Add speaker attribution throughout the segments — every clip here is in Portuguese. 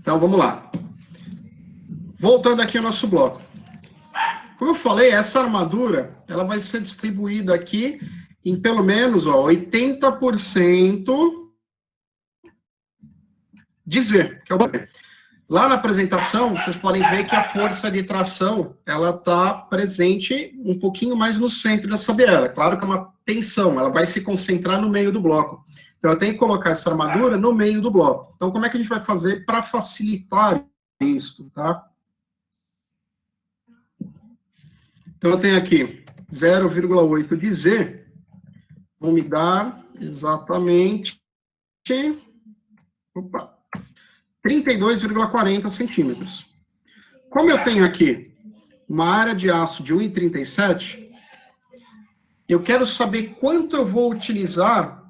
Speaker 1: Então, vamos lá. Voltando aqui ao nosso bloco. Como eu falei, essa armadura, ela vai ser distribuída aqui em pelo menos 80% de Z, que é o B. Lá na apresentação, vocês podem ver que a força de tração, ela está presente um pouquinho mais no centro dessa biela. Claro que é uma tensão, ela vai se concentrar no meio do bloco. Então, eu tenho que colocar essa armadura no meio do bloco. Então, como é que a gente vai fazer para facilitar isso, tá? Então, eu tenho aqui 0,8 de Z, vão me dar exatamente 32,40 centímetros. Como eu tenho aqui uma área de aço de 1,37, eu quero saber quanto eu vou utilizar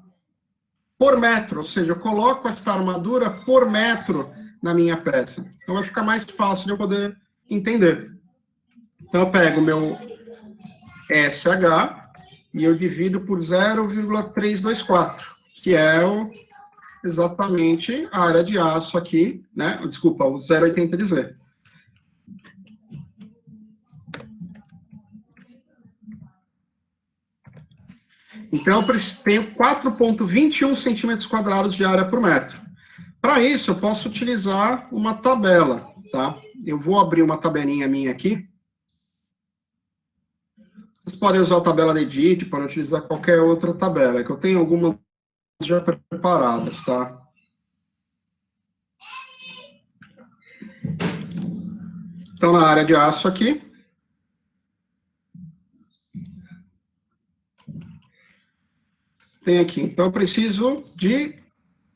Speaker 1: por metro, ou seja, eu coloco essa armadura por metro na minha peça. Então, vai ficar mais fácil de eu poder entender. Então, eu pego o meu SH e eu divido por 0,324, que é exatamente a área de aço aqui, né? Desculpa, o 0,80 de Z. Então, eu tenho 4,21 centímetros quadrados de área por metro. Para isso, eu posso utilizar uma tabela, tá? Eu vou abrir uma tabelinha minha aqui. Vocês podem usar a tabela da Edit, podem utilizar qualquer outra tabela, que eu tenho algumas já preparadas, tá? Então, na área de aço aqui, tem aqui. Então, eu preciso de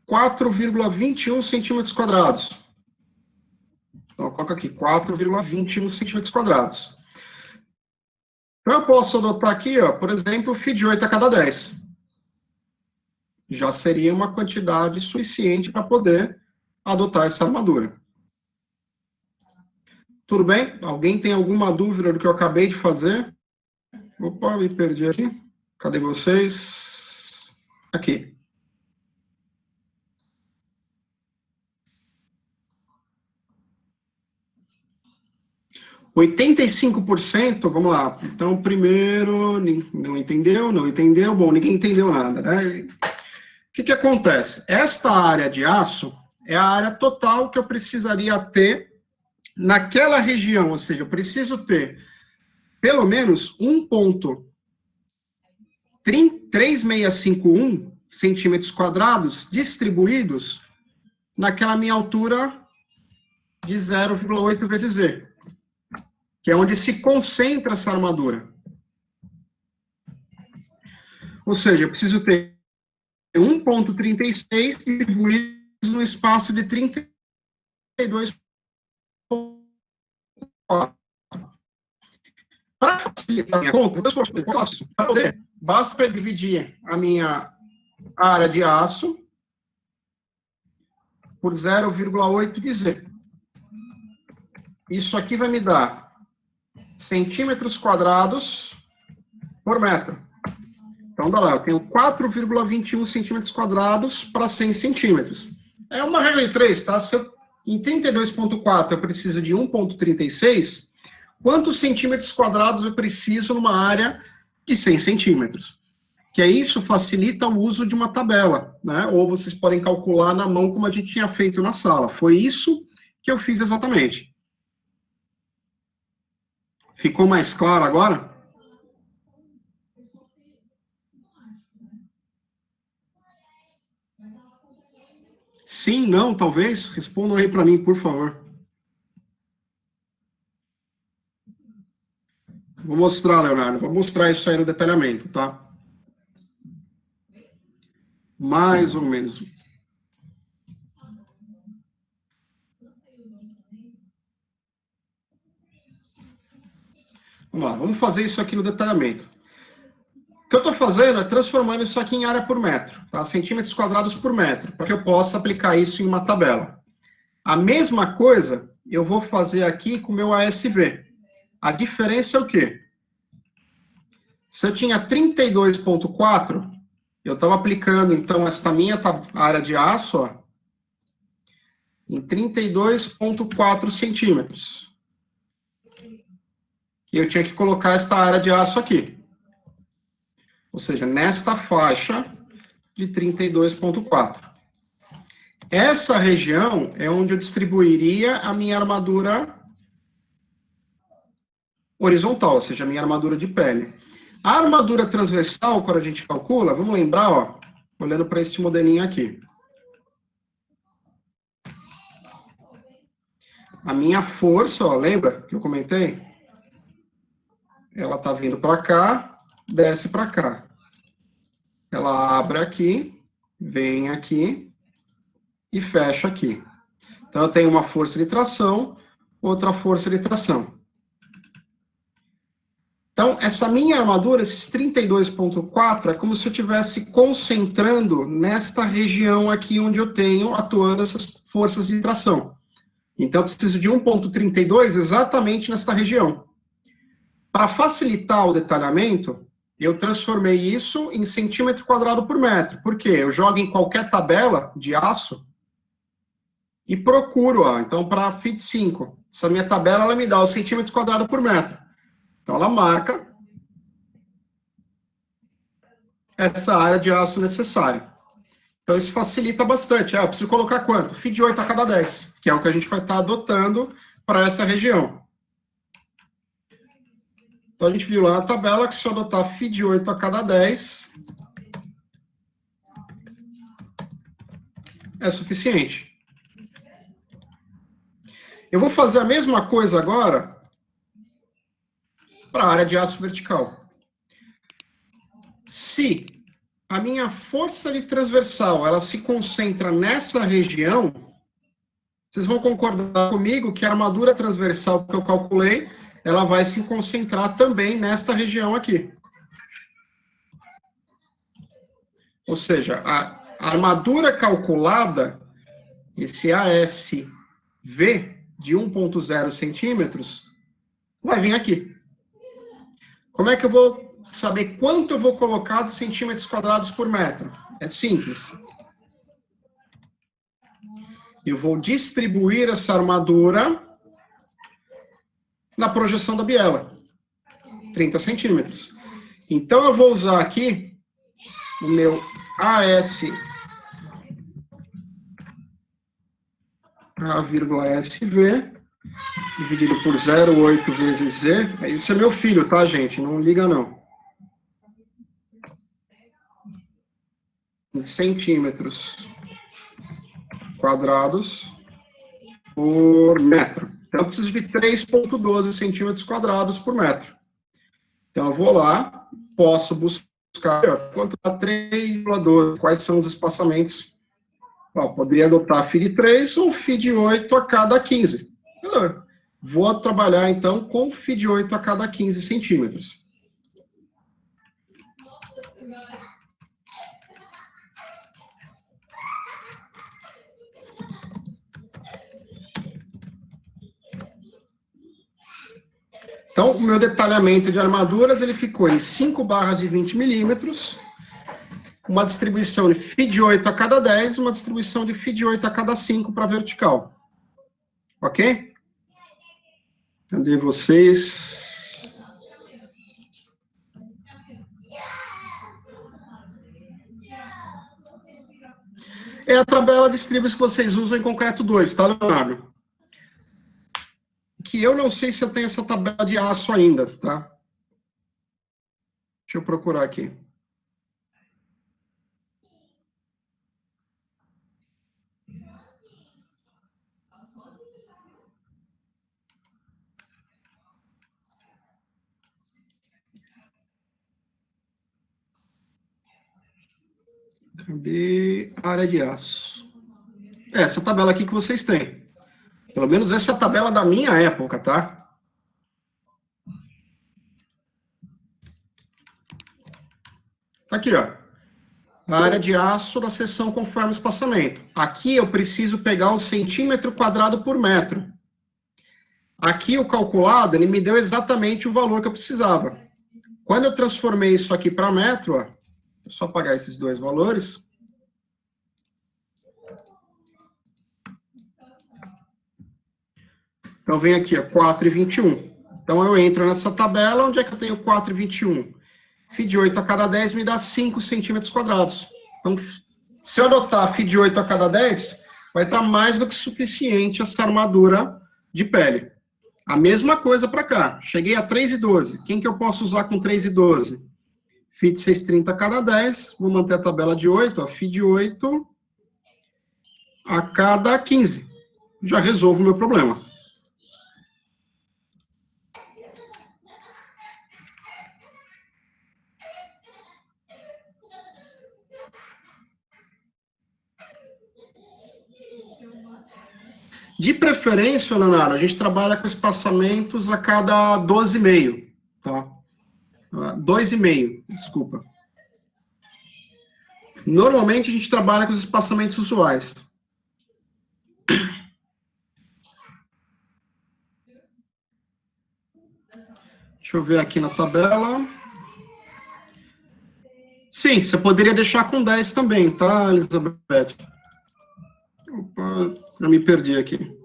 Speaker 1: 4,21 centímetros quadrados. Então, eu coloco aqui, 4,21 centímetros quadrados. Então, eu posso adotar aqui, ó, por exemplo, φ de 8 a cada 10. Já seria uma quantidade suficiente para poder adotar essa armadura. Tudo bem? Alguém tem alguma dúvida do que eu acabei de fazer? Opa, me perdi aqui. Cadê vocês? Aqui. – 85%, vamos lá. Então, primeiro, não entendeu, não entendeu. Bom, ninguém entendeu nada, né? O que acontece? Esta área de aço é a área total que eu precisaria ter naquela região, ou seja, eu preciso ter pelo menos 1,3651 centímetros quadrados distribuídos naquela minha altura de 0,8 vezes Z, que é onde se concentra essa armadura. Ou seja, eu preciso ter 1,36 distribuídos no espaço de 32,4. Para facilitar a minha conta, para poder, basta dividir a minha área de aço por 0,8 de Z. Isso aqui vai me dar centímetros quadrados por metro. Então, dá lá, eu tenho 4,21 centímetros quadrados para 100 centímetros. É uma regra de 3, tá? Se eu, em 32,4 eu preciso de 1,36, quantos centímetros quadrados eu preciso numa área de 100 centímetros? Que é isso facilita o uso de uma tabela, né? Ou vocês podem calcular na mão como a gente tinha feito na sala. Foi isso que eu fiz exatamente. Ficou mais claro agora? Sim, não, talvez? Respondam aí para mim, por favor. Vou mostrar, Leonardo. Vou mostrar isso aí no detalhamento, tá? Mais ou menos. Vamos lá, vamos fazer isso aqui no detalhamento. O que eu estou fazendo é transformando isso aqui em área por metro, tá? Centímetros quadrados por metro, para que eu possa aplicar isso em uma tabela. A mesma coisa eu vou fazer aqui com o meu ASV. A diferença é o quê? Se eu tinha 32,4, eu estava aplicando, então, esta minha área de aço, ó, em 32,4 centímetros. E eu tinha que colocar esta área de aço aqui. Ou seja, nesta faixa de 32,4. Essa região é onde eu distribuiria a minha armadura horizontal, ou seja, a minha armadura de pele. A armadura transversal, quando a gente calcula, vamos lembrar, ó, olhando para este modelinho aqui. A minha força, ó, lembra que eu comentei? Ela está vindo para cá, desce para cá. Ela abre aqui, vem aqui e fecha aqui. Então, eu tenho uma força de tração, outra força de tração. Então, essa minha armadura, esses 32,4, é como se eu estivesse concentrando nesta região aqui onde eu tenho atuando essas forças de tração. Então, eu preciso de 1,32 exatamente nesta região. Para facilitar o detalhamento, eu transformei isso em centímetro quadrado por metro. Por quê? Eu jogo em qualquer tabela de aço e procuro, ó, então, para FIT 5. Essa minha tabela, ela me dá o centímetro quadrado por metro. Então, ela marca essa área de aço necessária. Então, isso facilita bastante. Eu preciso colocar quanto? FI de 8 a cada 10, que é o que a gente vai estar adotando para essa região. Então, a gente viu lá na tabela que se eu adotar FI de 8 a cada 10, é suficiente. Eu vou fazer a mesma coisa agora para a área de aço vertical. Se a minha força de transversal, ela se concentra nessa região, vocês vão concordar comigo que a armadura transversal que eu calculei, ela vai se concentrar também nesta região aqui. Ou seja, a armadura calculada, esse ASV de 1,0 centímetros, vai vir aqui. Como é que eu vou saber quanto eu vou colocar de centímetros quadrados por metro? É simples. Eu vou distribuir essa armadura na projeção da biela. 30 centímetros. Então, eu vou usar aqui o meu ASV, dividido por 0,8 vezes Z. Isso é meu filho, tá, gente? Não liga, não. Em centímetros quadrados por metro. Então, eu preciso de 3,12 centímetros quadrados por metro. Então, eu vou lá, posso buscar quanto dá 3,12, quais são os espaçamentos. Ó, poderia adotar FI de 3 ou FI de 8 a cada 15. Vou trabalhar, então, com FI de 8 a cada 15 centímetros. Então, o meu detalhamento de armaduras, ele ficou em 5 barras de 20 milímetros, uma distribuição de FI de 8 a cada 10, uma distribuição de FI de 8 a cada 5 para vertical. Ok? Cadê vocês? É a tabela de distribuições que vocês usam em concreto 2, tá, Leonardo? Que eu não sei se eu tenho essa tabela de aço ainda, tá? Deixa eu procurar aqui. Cadê a área de aço? Essa tabela aqui que vocês têm. Pelo menos essa é a tabela da minha época, tá? Aqui, ó. A área de aço da seção conforme o espaçamento. Aqui eu preciso pegar o centímetro quadrado por metro. Aqui o calculado, ele me deu exatamente o valor que eu precisava. Quando eu transformei isso aqui para metro, ó, é só apagar esses dois valores. Então, vem aqui, ó, 4,21. Então, eu entro nessa tabela, onde é que eu tenho 4,21? Φ de 8 a cada 10 me dá 5 centímetros quadrados. Então, se eu adotar Φ de 8 a cada 10, vai estar mais do que suficiente essa armadura de pele. A mesma coisa para cá. Cheguei a 3,12. Quem que eu posso usar com 3,12? Φ de 6,30 a cada 10. Vou manter a tabela de 8. Ó, Φ de 8 a cada 15. Já resolvo o meu problema. De preferência, Leonardo, a gente trabalha com espaçamentos a cada 12,5, tá? 2,5, desculpa. Normalmente a gente trabalha com os espaçamentos usuais. Deixa eu ver aqui na tabela. Sim, você poderia deixar com 10 também, tá, Elizabeth? Opa, eu me perdi aqui.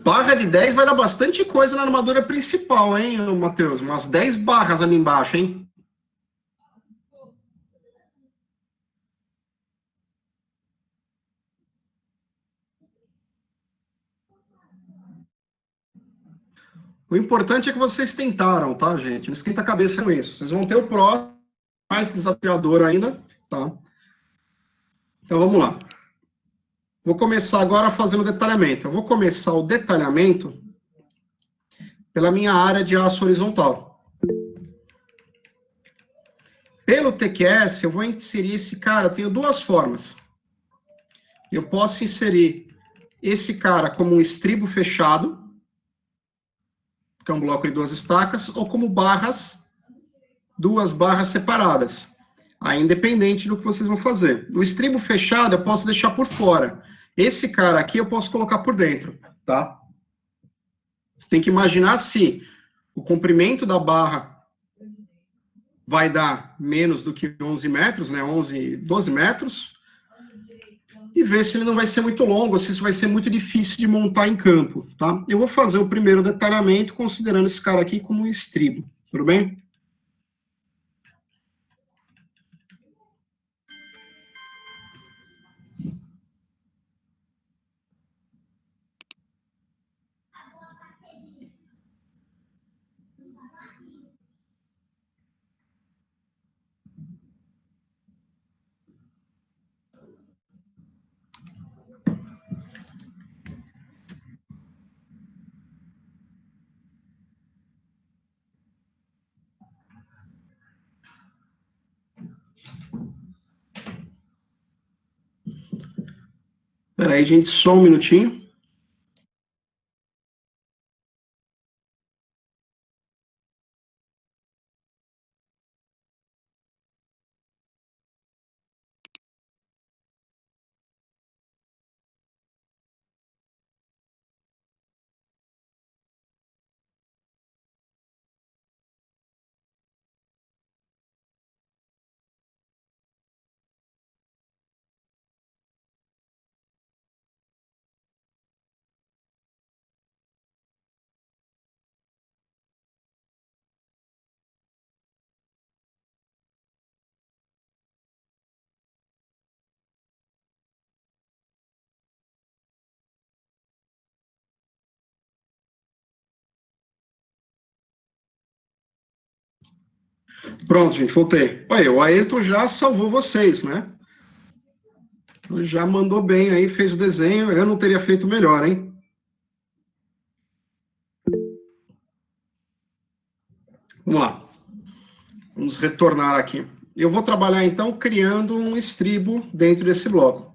Speaker 1: Barra de 10 vai dar bastante coisa na armadura principal, hein, Matheus? Umas 10 barras ali embaixo, hein? O importante é que vocês tentaram, tá, gente? Não esquenta a cabeça com isso. Vocês vão ter o próximo, mais desafiador ainda, tá? Então, vamos lá. Vou começar agora fazendo detalhamento. Eu vou começar o detalhamento pela minha área de aço horizontal. Pelo TQS, eu vou inserir esse cara, eu tenho duas formas. Eu posso inserir esse cara como um estribo fechado, que é um bloco de duas estacas, ou como barras, duas barras separadas. Aí, independente do que vocês vão fazer. O estribo fechado eu posso deixar por fora. Esse cara aqui eu posso colocar por dentro, tá? Tem que imaginar se o comprimento da barra vai dar menos do que 11 metros, né? 11, 12 metros. E ver se ele não vai ser muito longo, se isso vai ser muito difícil de montar em campo, tá? Eu vou fazer o primeiro detalhamento considerando esse cara aqui como um estribo, tudo bem? Espera aí, gente, só um minutinho. Pronto, gente, voltei. Olha, o Ayrton já salvou vocês, né? Já mandou bem aí, fez o desenho. Eu não teria feito melhor, hein? Vamos lá. Vamos retornar aqui. Eu vou trabalhar, então, criando um estribo dentro desse bloco.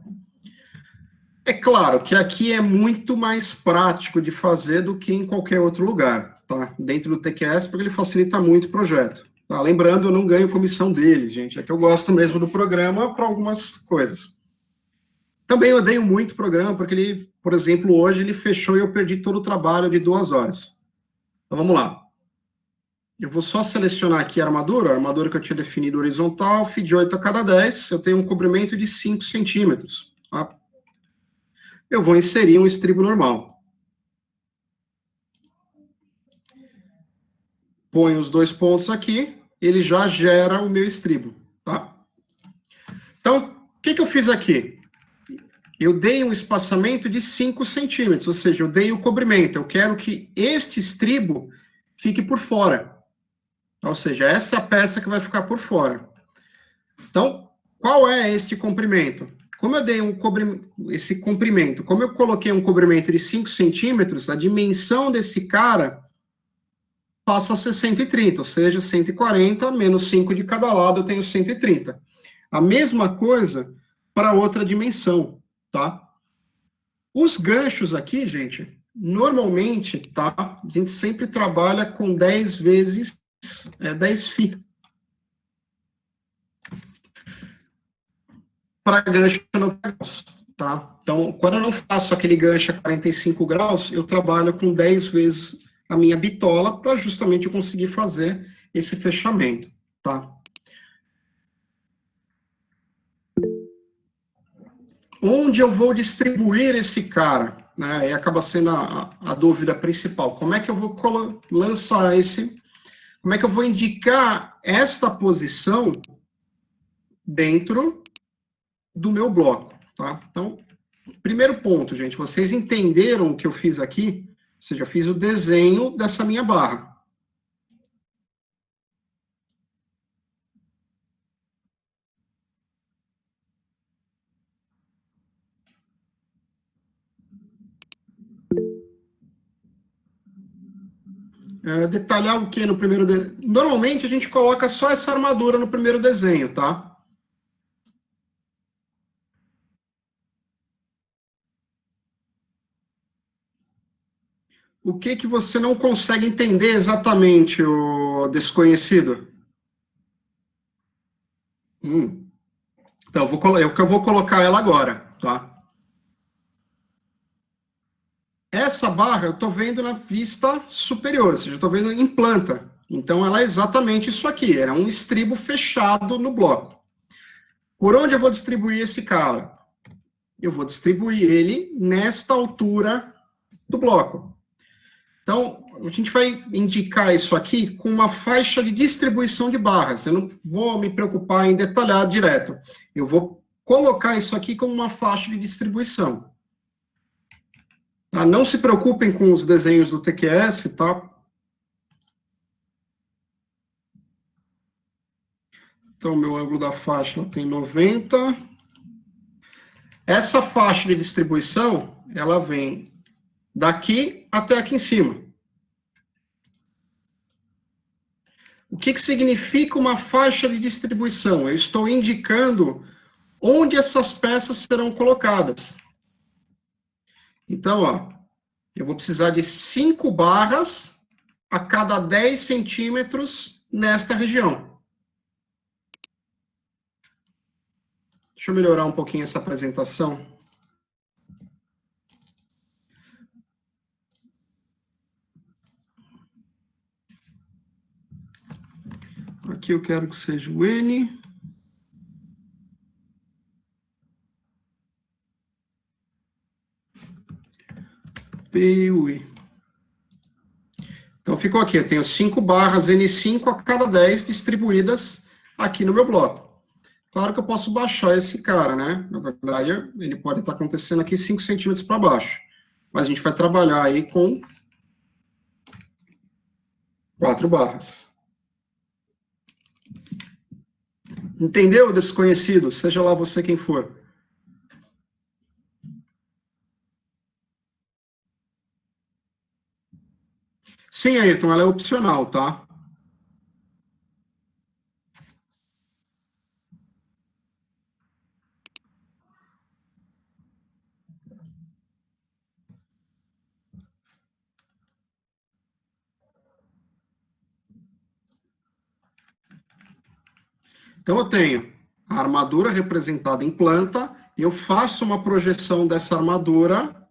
Speaker 1: É claro que aqui é muito mais prático de fazer do que em qualquer outro lugar, tá? Dentro do TQS, porque ele facilita muito o projeto. Tá? Lembrando, eu não ganho comissão deles, gente. É que eu gosto mesmo do programa para algumas coisas. Também eu odeio muito o programa, porque ele, por exemplo, hoje ele fechou e eu perdi todo o trabalho de 2 horas. Então, vamos lá. Eu vou só selecionar aqui a armadura que eu tinha definido horizontal, FI de 8 a cada 10, eu tenho um comprimento de 5 centímetros. Tá? Eu vou inserir um estribo normal. Ponho os 2 pontos aqui, ele já gera o meu estribo. Tá? Então, o que eu fiz aqui? Eu dei um espaçamento de 5 centímetros, ou seja, eu dei o cobrimento. Eu quero que este estribo fique por fora. Ou seja, essa peça que vai ficar por fora. Então, qual é este comprimento? Como eu dei esse comprimento, como eu coloquei um comprimento de 5 centímetros, a dimensão desse cara passa a ser 130, ou seja, 140 menos 5 de cada lado, eu tenho 130. A mesma coisa para outra dimensão, tá? Os ganchos aqui, gente, normalmente, tá? A gente sempre trabalha com 10 vezes 10 φ. Para gancho a 90 graus, tá? Então, quando eu não faço aquele gancho a 45 graus, eu trabalho com 10 vezes a minha bitola para justamente eu conseguir fazer esse fechamento, tá? Onde eu vou distribuir esse cara? Né? E acaba sendo a dúvida principal. Como é que eu vou lançar esse... Como é que eu vou indicar esta posição dentro do meu bloco, tá? Então, primeiro ponto, gente, vocês entenderam o que eu fiz aqui? Ou seja, eu fiz o desenho dessa minha barra. Detalhar o que no primeiro desenho? Normalmente a gente coloca só essa armadura no primeiro desenho, tá? O que você não consegue entender exatamente, o desconhecido? Então, eu vou colocar ela agora, tá? Essa barra eu estou vendo na vista superior, ou seja, eu estou vendo em planta. Então, ela é exatamente isso aqui, é um estribo fechado no bloco. Por onde eu vou distribuir esse cara? Eu vou distribuir ele nesta altura do bloco. Então, a gente vai indicar isso aqui com uma faixa de distribuição de barras. Eu não vou me preocupar em detalhar direto. Eu vou colocar isso aqui como uma faixa de distribuição. Tá? Não se preocupem com os desenhos do TQS, tá? Então, meu ângulo da faixa tem 90. Essa faixa de distribuição, ela vem daqui até aqui em cima. O que significa uma faixa de distribuição? Eu estou indicando onde essas peças serão colocadas. Então, ó, eu vou precisar de 5 barras a cada 10 centímetros nesta região. Deixa eu melhorar um pouquinho essa apresentação. Aqui eu quero que seja o N. P e o I. Então, ficou aqui. Eu tenho 5 barras N5 a cada 10 distribuídas aqui no meu bloco. Claro que eu posso baixar esse cara, né? Na verdade, ele pode estar acontecendo aqui 5 centímetros para baixo. Mas a gente vai trabalhar aí com 4 barras. Entendeu, desconhecido? Seja lá você quem for. Sim, Ayrton, ela é opcional, tá? Então, eu tenho a armadura representada em planta, e eu faço uma projeção dessa armadura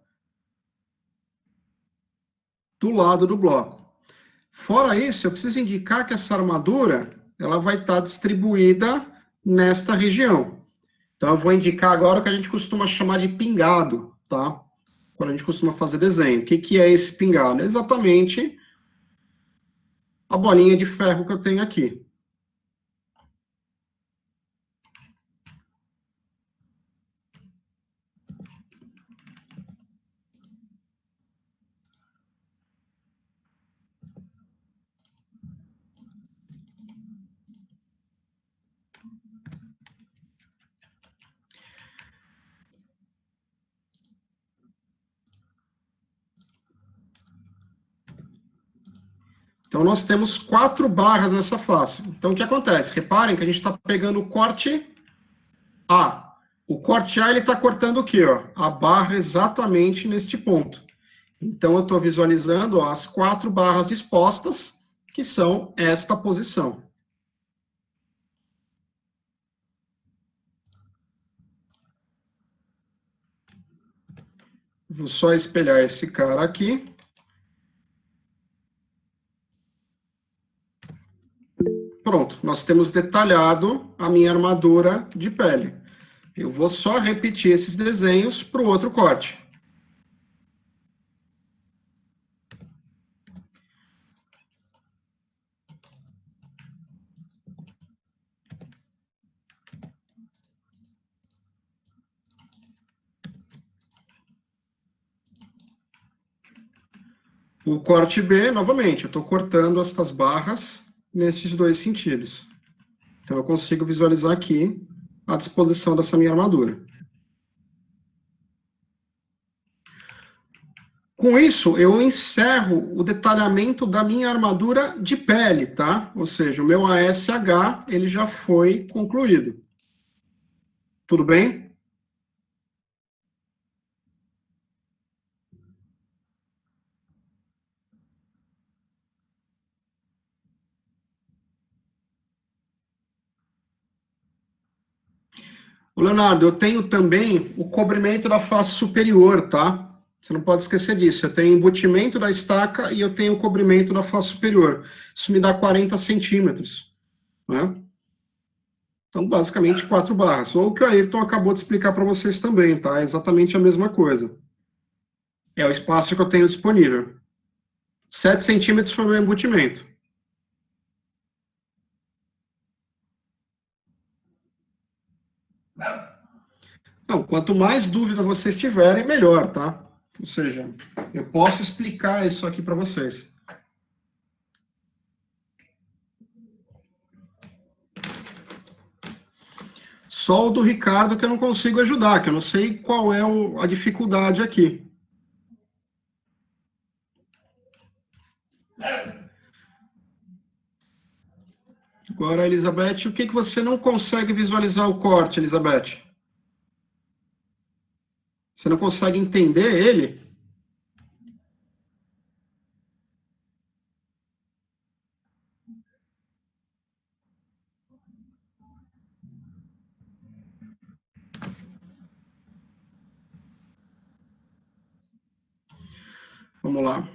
Speaker 1: do lado do bloco. Fora isso, eu preciso indicar que essa armadura, ela vai estar distribuída nesta região. Então, eu vou indicar agora o que a gente costuma chamar de pingado, tá? Quando a gente costuma fazer desenho. O que, que é esse pingado? É exatamente a bolinha de ferro que eu tenho aqui. Então, nós temos 4 barras nessa face. Então, o que acontece? Reparem que a gente está pegando o corte A. O corte A, ele está cortando o quê? Ó? A barra exatamente neste ponto. Então, eu estou visualizando ó, as 4 barras dispostas, que são esta posição. Vou só espelhar esse cara aqui. Pronto, nós temos detalhado a minha armadura de pele. Eu vou só repetir esses desenhos para o outro corte. O corte B, novamente, eu estou cortando estas barras nesses 2 sentidos. Então, eu consigo visualizar aqui a disposição dessa minha armadura. Com isso, eu encerro o detalhamento da minha armadura de pele, tá? Ou seja, o meu ASH, ele já foi concluído. Tudo bem? O Leonardo, eu tenho também o cobrimento da face superior, tá? Você não pode esquecer disso. Eu tenho embutimento da estaca e eu tenho o cobrimento da face superior. Isso me dá 40 centímetros, né? Então, basicamente, 4 barras. Ou o que o Ayrton acabou de explicar para vocês também, tá? É exatamente a mesma coisa. É o espaço que eu tenho disponível. 7 centímetros foi o meu embutimento. Não, quanto mais dúvida vocês tiverem, melhor, tá? Ou seja, eu posso explicar isso aqui para vocês. Só o do Ricardo que eu não consigo ajudar, que eu não sei qual é a dificuldade aqui. Agora, Elizabeth, o que você não consegue visualizar o corte, Elizabeth? Você não consegue entender ele? Vamos lá.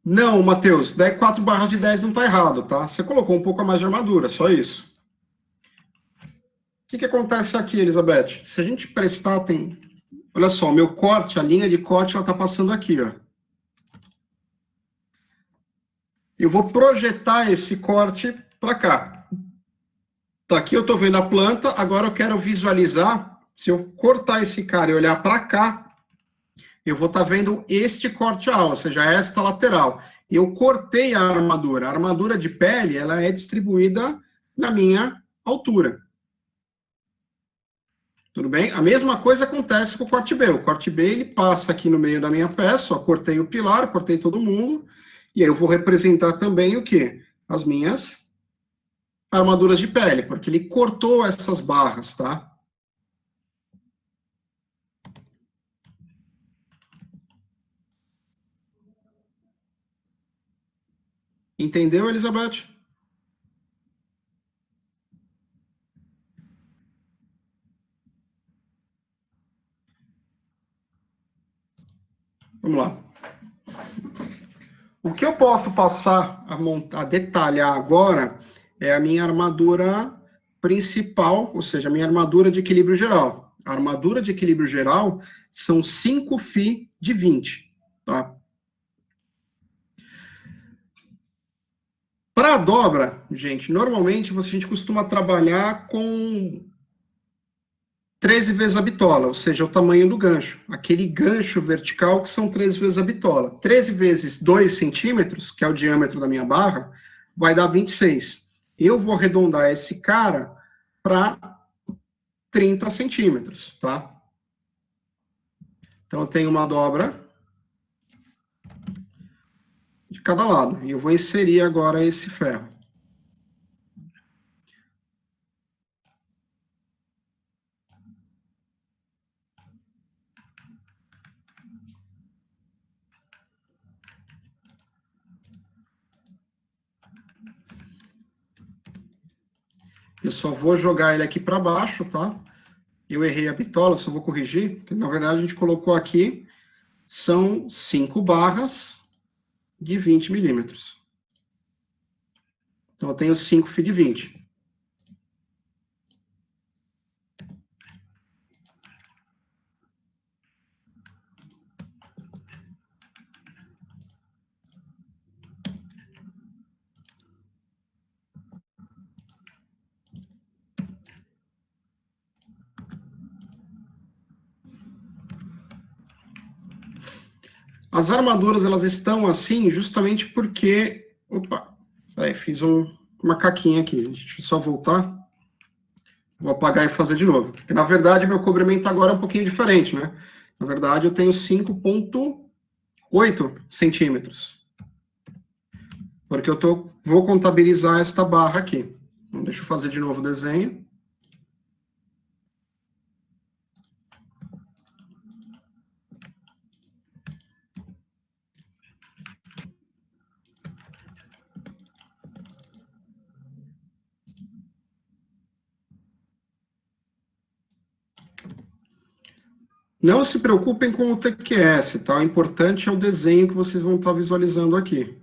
Speaker 1: Não, Matheus, 4 barras de 10 não está errado, tá? Você colocou um pouco a mais de armadura, só isso. O que acontece aqui, Elizabeth? Se a gente prestar atenção... Olha só, o meu corte, a linha de corte, ela está passando aqui, ó. Eu vou projetar esse corte para cá. Tá, aqui eu estou vendo a planta, agora eu quero visualizar, se eu cortar esse cara e olhar para cá, eu vou estar vendo este corte A, ou seja, esta lateral. Eu cortei a armadura de pele, ela é distribuída na minha altura. Tudo bem? A mesma coisa acontece com o corte B. O corte B, ele passa aqui no meio da minha peça, ó, cortei o pilar, cortei todo mundo, e aí eu vou representar também o quê? As minhas armaduras de pele, porque ele cortou essas barras, tá? Entendeu, Elizabeth? Vamos lá. O que eu posso passar a detalhar agora é a minha armadura principal, ou seja, a minha armadura de equilíbrio geral. A armadura de equilíbrio geral são 5 φ de 20, tá? Para a dobra, gente, normalmente a gente costuma trabalhar com 13 vezes a bitola, ou seja, o tamanho do gancho. Aquele gancho vertical que são 13 vezes a bitola. 13 vezes 2 centímetros, que é o diâmetro da minha barra, vai dar 26. Eu vou arredondar esse cara para 30 centímetros, tá? Então, eu tenho uma dobra de cada lado. E eu vou inserir agora esse ferro. Eu só vou jogar ele aqui para baixo, tá? Eu errei a bitola, só vou corrigir. Porque, na verdade, a gente colocou aqui, são 5 barras de 20 milímetros. Então, eu tenho 5 φ de 20. As armaduras, elas estão assim justamente porque... Opa, peraí, fiz uma caquinha aqui. Deixa eu só voltar. Vou apagar e fazer de novo. Porque, na verdade, meu cobrimento agora é um pouquinho diferente, né? Na verdade, eu tenho 5,8 centímetros. Porque eu vou contabilizar esta barra aqui. Então, deixa eu fazer de novo o desenho. Não se preocupem com o TQS, tá? O importante é o desenho que vocês vão estar visualizando aqui.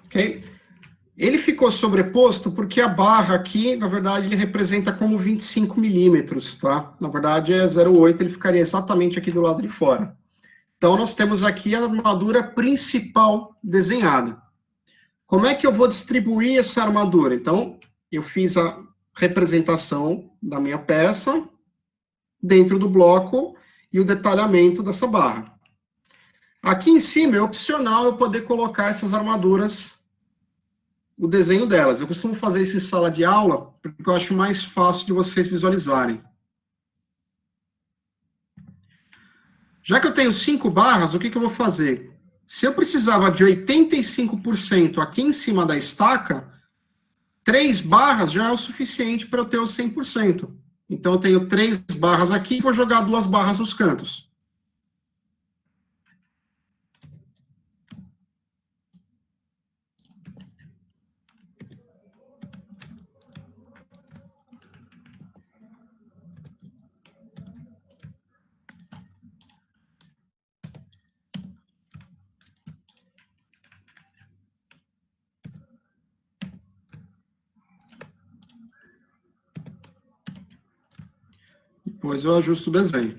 Speaker 1: Ok? Ele ficou sobreposto porque a barra aqui, na verdade, ele representa como 25 milímetros, tá? Na verdade, é 0,8, ele ficaria exatamente aqui do lado de fora. Então, nós temos aqui a armadura principal desenhada. Como é que eu vou distribuir essa armadura? Então, eu fiz a representação da minha peça dentro do bloco e o detalhamento dessa barra. Aqui em cima é opcional eu poder colocar essas armaduras, o desenho delas. Eu costumo fazer isso em sala de aula, porque eu acho mais fácil de vocês visualizarem. Já que eu tenho 5 barras, o que eu vou fazer? Se eu precisava de 85% aqui em cima da estaca, 3 barras já é o suficiente para eu ter os 100%. Então, eu tenho 3 barras aqui e vou jogar 2 barras nos cantos. Depois eu ajusto o desenho.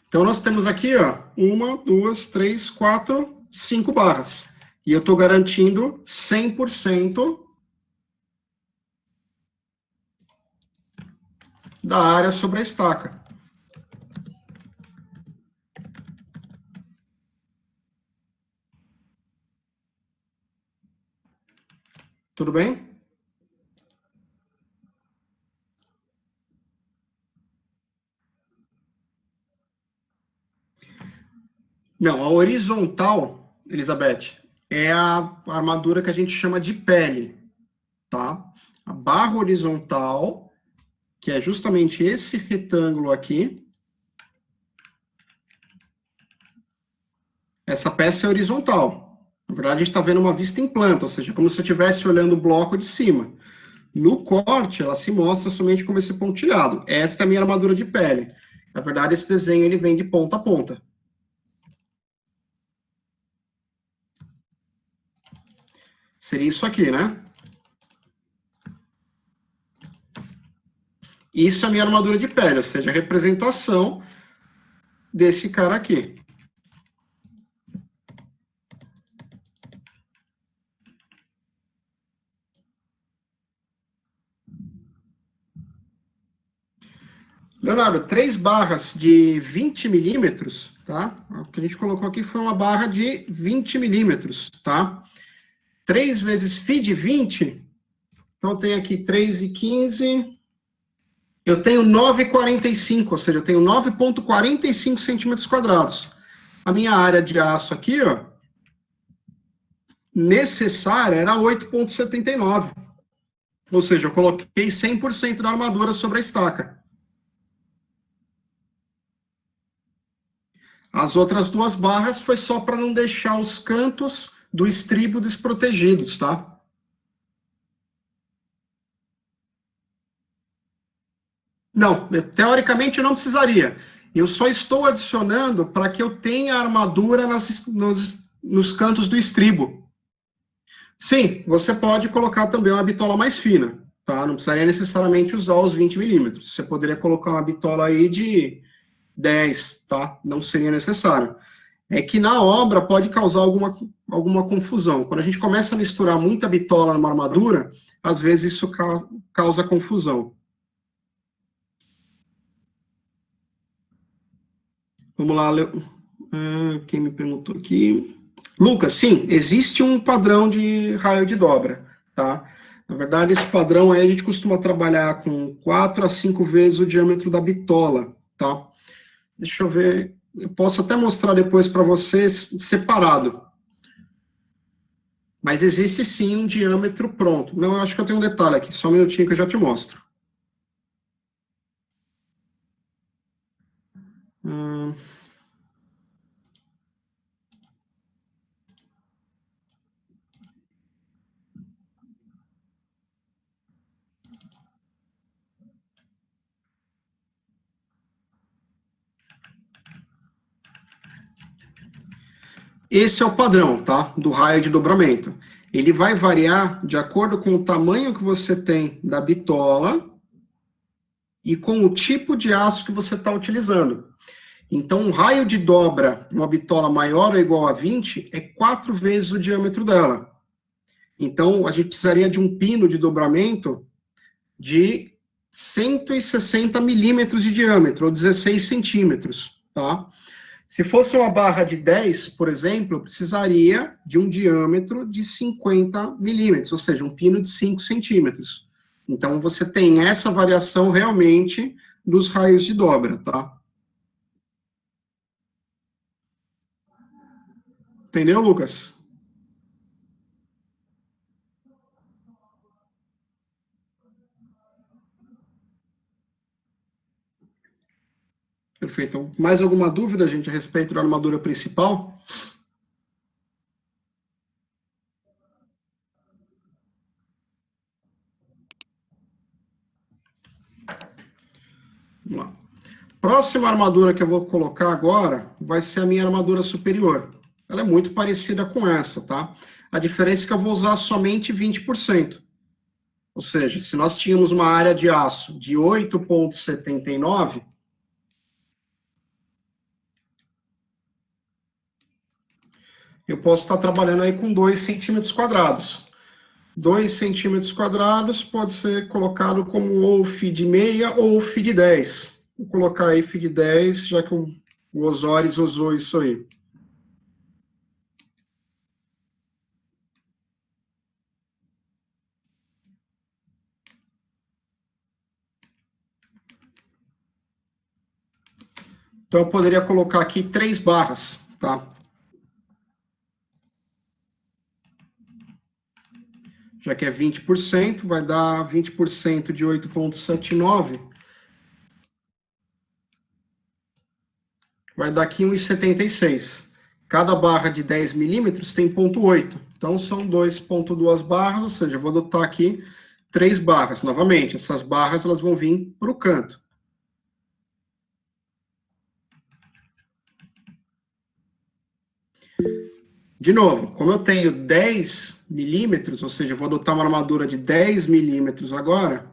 Speaker 1: Então, nós temos aqui, ó, 1, 2, 3, 4, 5 barras. E eu estou garantindo 100% da área sobre a estaca. Tudo bem? Não, a horizontal, Elizabeth, é a armadura que a gente chama de pele, tá? A barra horizontal, que é justamente esse retângulo aqui, essa peça é horizontal. Na verdade, a gente está vendo uma vista em planta, ou seja, como se eu estivesse olhando o bloco de cima. No corte, ela se mostra somente como esse pontilhado. Esta é a minha armadura de pele. Na verdade, esse desenho ele vem de ponta a ponta. Seria isso aqui, né? Isso é a minha armadura de pele, ou seja, a representação desse cara aqui. Leonardo, 3 barras de 20 milímetros, tá? O que a gente colocou aqui foi uma barra de 20 milímetros, tá? 3 vezes φ de 20, então tem aqui 3 e 15, eu tenho 9,45, ou seja, eu tenho 9,45 centímetros quadrados. A minha área de aço aqui, ó, necessária era 8,79. Ou seja, eu coloquei 100% da armadura sobre a estaca. As outras 2 barras foi só para não deixar os cantos do estribo desprotegidos, tá? Não, teoricamente eu não precisaria. Eu só estou adicionando para que eu tenha armadura nos cantos do estribo. Sim, você pode colocar também uma bitola mais fina, tá? Não precisaria necessariamente usar os 20 milímetros. Você poderia colocar uma bitola aí de 10, tá? Não seria necessário. É que na obra pode causar alguma confusão. Quando a gente começa a misturar muita bitola numa armadura, às vezes isso causa confusão. Vamos lá, quem me perguntou aqui? Lucas, sim, existe um padrão de raio de dobra, tá? Na verdade, esse padrão aí a gente costuma trabalhar com 4 a 5 vezes o diâmetro da bitola, tá? Deixa eu ver, eu posso até mostrar depois para vocês separado. Mas existe sim um diâmetro pronto. Não, eu acho que eu tenho um detalhe aqui, só um minutinho que eu já te mostro. Esse é o padrão, tá? Do raio de dobramento. Ele vai variar de acordo com o tamanho que você tem da bitola e com o tipo de aço que você está utilizando. Então, um raio de dobra, uma bitola maior ou igual a 20, é 4 vezes o diâmetro dela. Então, a gente precisaria de um pino de dobramento de 160 milímetros de diâmetro, ou 16 centímetros, tá? Se fosse uma barra de 10, por exemplo, precisaria de um diâmetro de 50 milímetros, ou seja, um pino de 5 centímetros. Então, você tem essa variação realmente dos raios de dobra, tá? Entendeu, Lucas? Perfeito. Mais alguma dúvida, gente, a respeito da armadura principal? Vamos lá. Próxima armadura que eu vou colocar agora vai ser a minha armadura superior. Ela é muito parecida com essa, tá? A diferença é que eu vou usar somente 20%. Ou seja, se nós tínhamos uma área de aço de 8,79, eu posso estar trabalhando aí com 2 centímetros quadrados. 2 centímetros quadrados pode ser colocado como ou φ de meia ou φ de 10. Vou colocar aí φ de 10, já que o Osóris usou isso aí. Então, eu poderia colocar aqui 3 barras, tá? Já que é 20%, vai dar 20% de 8,79, vai dar aqui 1,76. Cada barra de 10 milímetros tem 0,8. Então, são 2,2 barras, ou seja, eu vou adotar aqui 3 barras. Novamente, essas barras elas vão vir para o canto. De novo, como eu tenho 10 milímetros, ou seja, eu vou adotar uma armadura de 10 milímetros agora,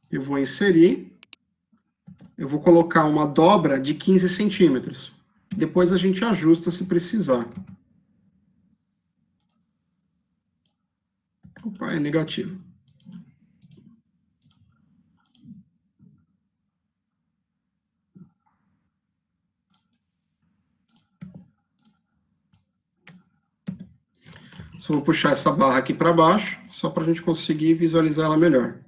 Speaker 1: eu vou inserir, eu vou colocar uma dobra de 15 centímetros. Depois a gente ajusta se precisar. Opa, é negativo. Só vou puxar essa barra aqui para baixo, só para a gente conseguir visualizar ela melhor.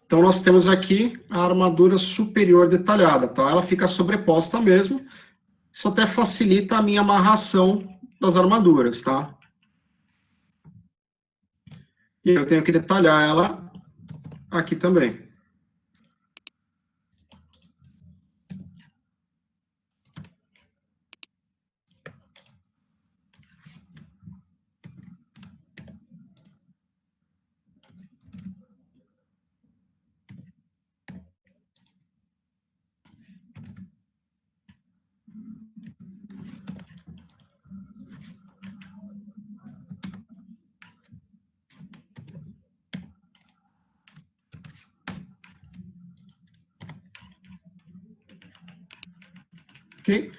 Speaker 1: Então, nós temos aqui a armadura superior detalhada, tá? Ela fica sobreposta mesmo, isso até facilita a minha amarração das armaduras, tá? E eu tenho que detalhar ela aqui também. Ok?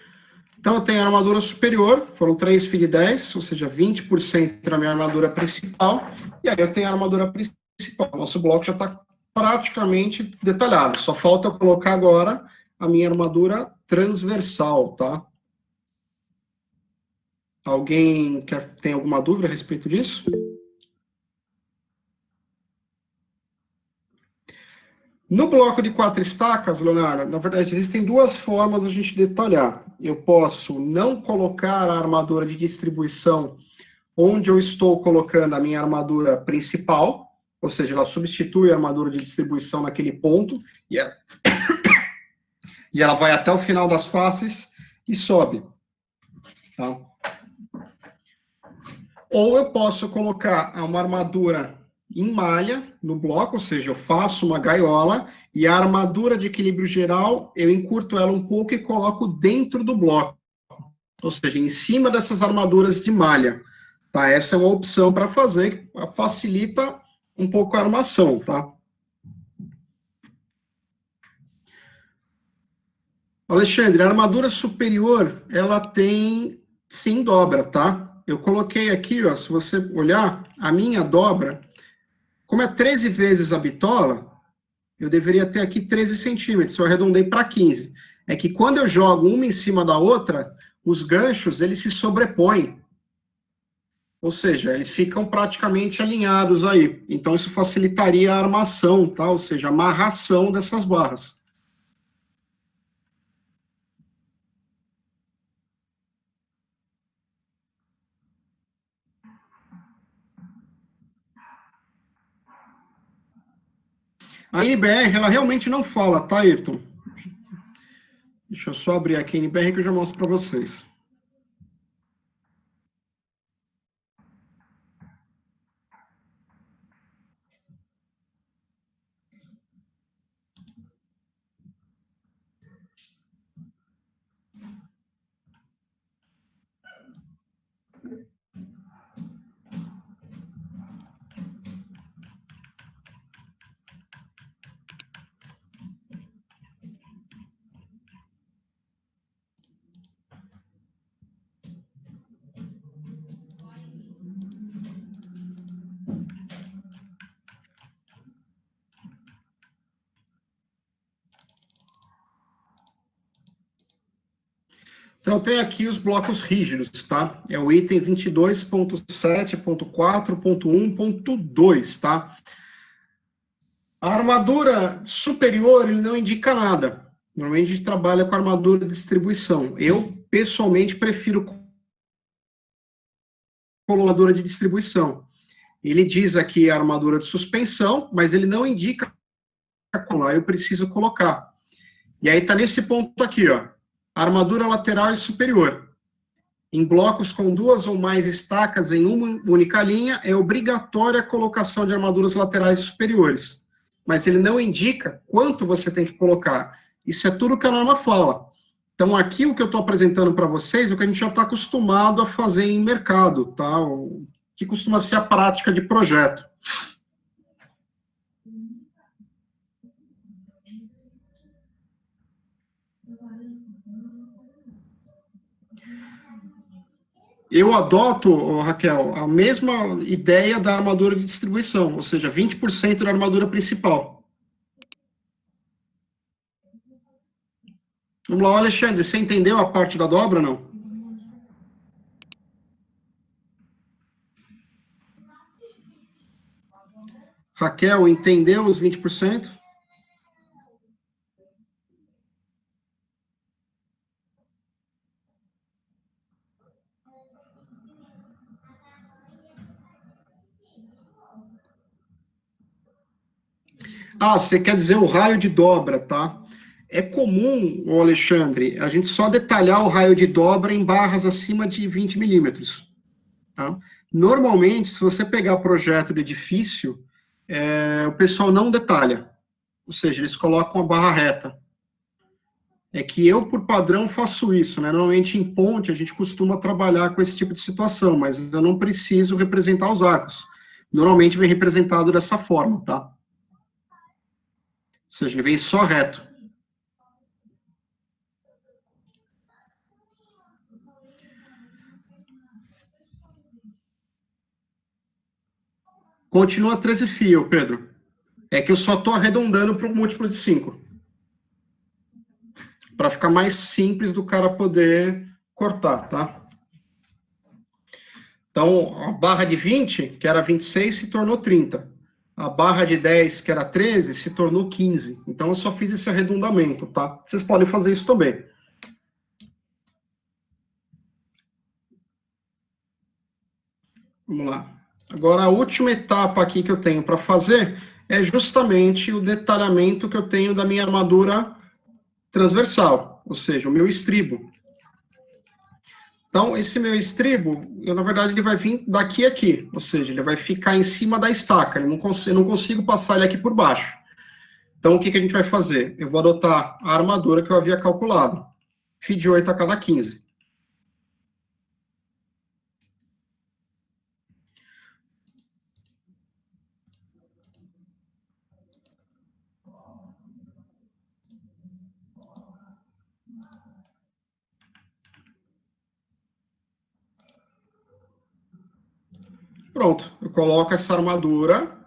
Speaker 1: Então, eu tenho a armadura superior, foram 3 fio de 10, ou seja, 20% da minha armadura principal, e aí eu tenho a armadura principal. Nosso bloco já está praticamente detalhado, só falta eu colocar agora a minha armadura transversal, tá? Alguém tem alguma dúvida a respeito disso? No bloco de 4 estacas, Leonardo, na verdade, existem duas formas a gente detalhar. Eu posso não colocar a armadura de distribuição onde eu estou colocando a minha armadura principal, ou seja, ela substitui a armadura de distribuição naquele ponto, e ela vai até o final das faces e sobe. Tá? Ou eu posso colocar uma armadura em malha no bloco, ou seja, eu faço uma gaiola e a armadura de equilíbrio geral, eu encurto ela um pouco e coloco dentro do bloco, ou seja, em cima dessas armaduras de malha. Tá? Essa é uma opção para fazer, que facilita um pouco a armação, tá? Alexandre, a armadura superior, ela tem, sim, dobra, tá? Eu coloquei aqui, ó, se você olhar, a minha dobra, como é 13 vezes a bitola, eu deveria ter aqui 13 centímetros, eu arredondei para 15. É que quando eu jogo uma em cima da outra, os ganchos, eles se sobrepõem. Ou seja, eles ficam praticamente alinhados aí. Então, isso facilitaria a armação, tá? Ou seja, a amarração dessas barras. A NBR, ela realmente não fala, tá, Ayrton? Deixa eu só abrir aqui a NBR que eu já mostro para vocês. Então, tem aqui os blocos rígidos, tá? É o item 22.7.4.1.2, tá? A armadura superior, ele não indica nada. Normalmente, a gente trabalha com armadura de distribuição. Eu, pessoalmente, prefiro armadura de distribuição. Ele diz aqui a armadura de suspensão, mas ele não indica como lá eu preciso colocar. E aí está nesse ponto aqui, ó. Armadura lateral e superior. Em blocos com 2 ou mais estacas em uma única linha, é obrigatória a colocação de armaduras laterais e superiores. Mas ele não indica quanto você tem que colocar. Isso é tudo que a norma fala. Então, aqui o que eu estou apresentando para vocês é o que a gente já está acostumado a fazer em mercado, tá? O que costuma ser a prática de projeto. Eu adoto, Raquel, a mesma ideia da armadura de distribuição, ou seja, 20% da armadura principal. Vamos lá, Alexandre, você entendeu a parte da dobra, não? Raquel, entendeu os 20%? Ah, você quer dizer o raio de dobra, tá? É comum, Alexandre, a gente só detalhar o raio de dobra em barras acima de 20 milímetros. Tá? Normalmente, se você pegar projeto de edifício, o pessoal não detalha. Ou seja, eles colocam a barra reta. É que eu, por padrão, faço isso, né? Normalmente, em ponte, a gente costuma trabalhar com esse tipo de situação, mas eu não preciso representar os arcos. Normalmente, vem representado dessa forma, tá? Ou seja, ele vem só reto. Continua 13 fios, Pedro. É que eu só estou arredondando para o múltiplo de 5. Para ficar mais simples do cara poder cortar, tá? Então, a barra de 20, que era 26, se tornou 30. A barra de 10, que era 13, se tornou 15. Então, eu só fiz esse arredondamento, tá? Vocês podem fazer isso também. Vamos lá. Agora, a última etapa aqui que eu tenho para fazer é justamente o detalhamento que eu tenho da minha armadura transversal, ou seja, o meu estribo. Então, esse meu estribo, na verdade, ele vai vir daqui a aqui, ou seja, ele vai ficar em cima da estaca, eu não consigo passar ele aqui por baixo. Então, o que a gente vai fazer? Eu vou adotar a armadura que eu havia calculado, φ de 8 a cada 15. Pronto, eu coloco essa armadura,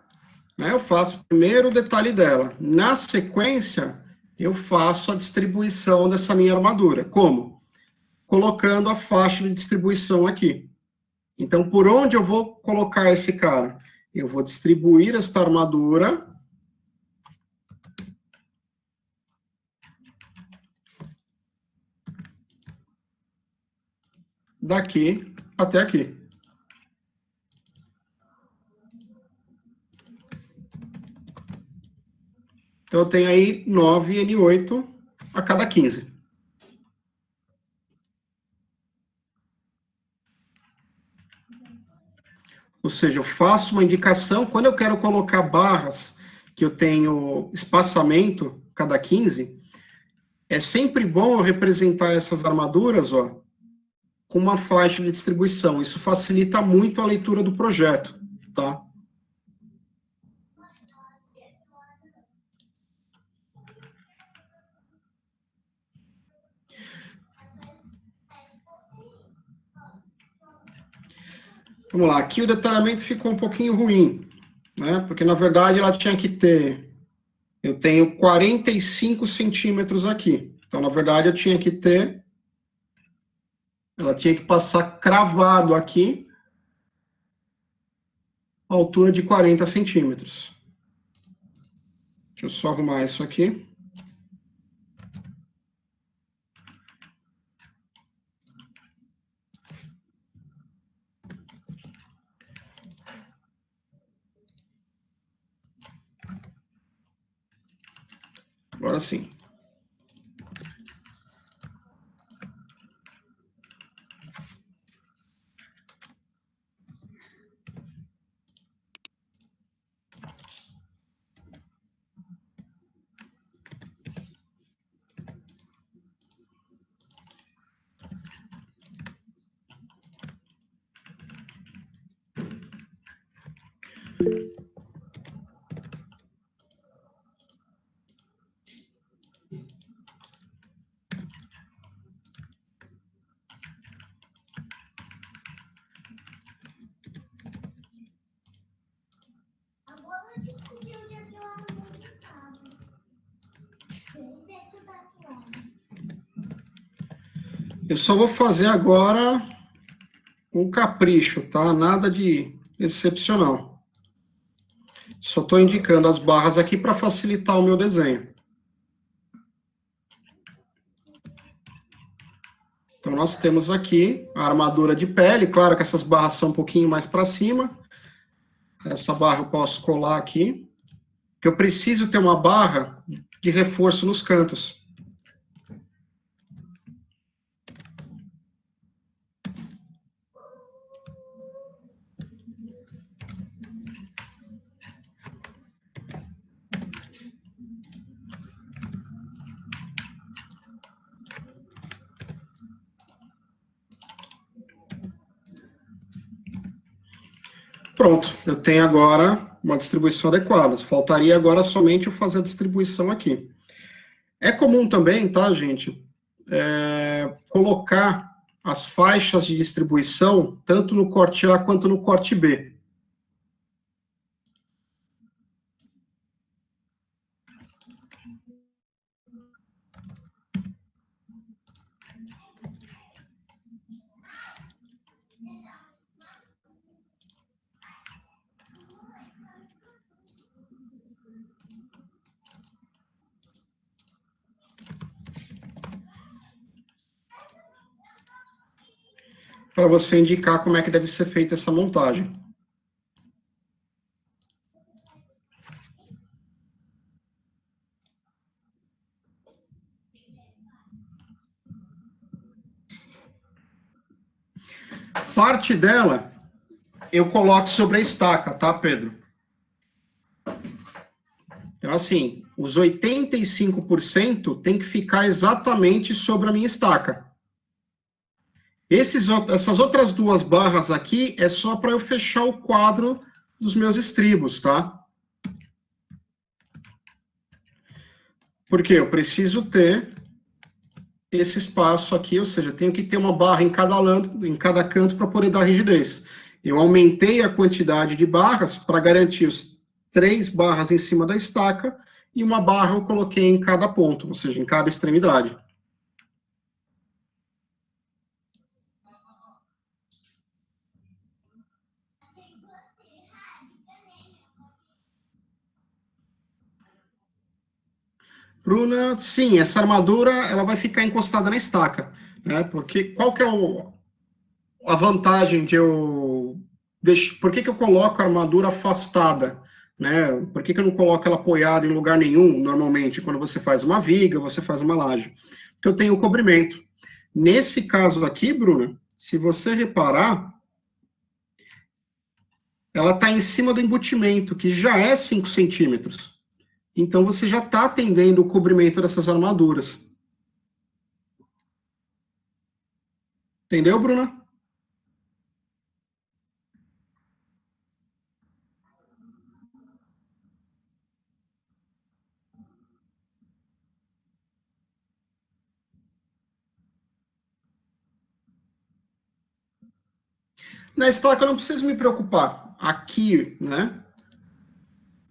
Speaker 1: né, eu faço primeiro o detalhe dela. Na sequência, eu faço a distribuição dessa minha armadura. Como? Colocando a faixa de distribuição aqui. Então, por onde eu vou colocar esse cara? Eu vou distribuir esta armadura daqui até aqui. Então, eu tenho aí 9 N8 a cada 15. Ou seja, eu faço uma indicação, quando eu quero colocar barras que eu tenho espaçamento cada 15, é sempre bom eu representar essas armaduras, ó, com uma faixa de distribuição. Isso facilita muito a leitura do projeto, tá? Vamos lá, aqui o detalhamento ficou um pouquinho ruim, né? Porque, na verdade, ela tinha que ter... Eu tenho 45 centímetros aqui. Então, na verdade, eu tinha que ter Ela tinha que passar cravado aqui, a altura de 40 centímetros. Deixa eu só arrumar isso aqui. Agora sim. Eu só vou fazer agora um capricho, tá? Nada de excepcional. Só estou indicando as barras aqui para facilitar o meu desenho. Então, nós temos aqui a armadura de pele. Claro que essas barras são um pouquinho mais para cima. Essa barra eu posso colar aqui. Porque eu preciso ter uma barra de reforço nos cantos. Pronto, eu tenho agora uma distribuição adequada. Faltaria agora somente eu fazer a distribuição aqui. É comum também, tá, gente, colocar as faixas de distribuição tanto no corte A quanto no corte B. Para você indicar como é que deve ser feita essa montagem. Parte dela eu coloco sobre a estaca, tá, Pedro? Então, assim, os 85% tem que ficar exatamente sobre a minha estaca. Essas outras duas barras aqui é só para eu fechar o quadro dos meus estribos, tá? Porque eu preciso ter esse espaço aqui, ou seja, tenho que ter uma barra em cada canto para poder dar rigidez. Eu aumentei a quantidade de barras para garantir os 3 barras em cima da estaca e uma barra eu coloquei em cada ponto, ou seja, em cada extremidade. Bruna, sim, essa armadura ela vai ficar encostada na estaca, né? Porque qual que é a vantagem de eu por que eu coloco a armadura afastada, né? Por que eu não coloco ela apoiada em lugar nenhum, normalmente, quando você faz uma viga, você faz uma laje? Porque eu tenho o cobrimento. Nesse caso aqui, Bruna, se você reparar, ela está em cima do embutimento, que já é 5 centímetros. Então, você já está atendendo o cobrimento dessas armaduras. Entendeu, Bruna? Na estaca eu não preciso me preocupar. Aqui, né?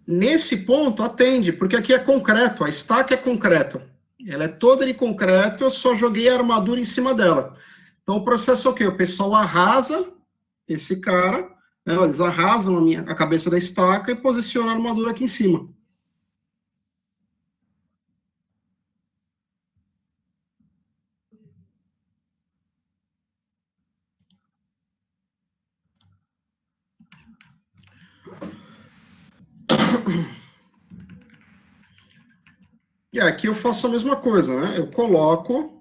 Speaker 1: Nesse ponto, atende, porque aqui é concreto, a estaca é concreto. Ela é toda de concreto, eu só joguei a armadura em cima dela. Então, o processo é o quê? O pessoal arrasa esse cara, né, eles arrasam a cabeça da estaca e posicionam a armadura aqui em cima. E aqui eu faço a mesma coisa, né? Eu coloco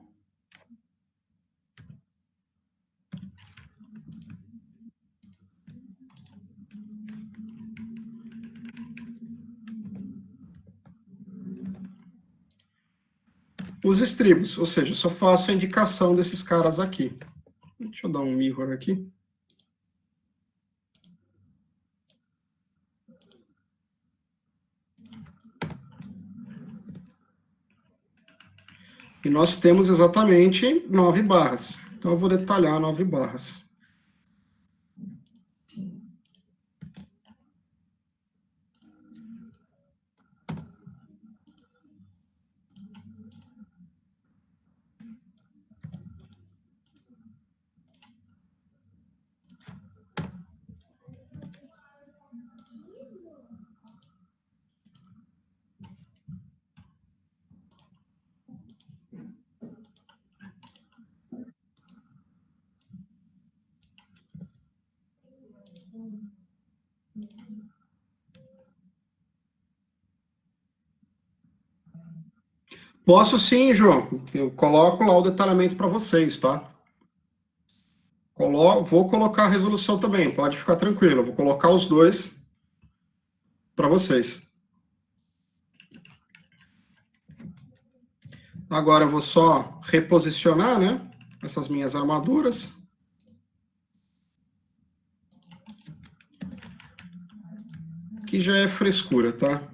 Speaker 1: os estribos, ou seja, eu só faço a indicação desses caras aqui. Deixa eu dar um mirror aqui. E nós temos exatamente 9 barras. Então, eu vou detalhar 9 barras. Posso sim, João. Eu coloco lá o detalhamento para vocês, tá? Vou colocar a resolução também, pode ficar tranquilo. Eu vou colocar os dois para vocês. Agora eu vou só reposicionar, né? Essas minhas armaduras. Que já é frescura, tá?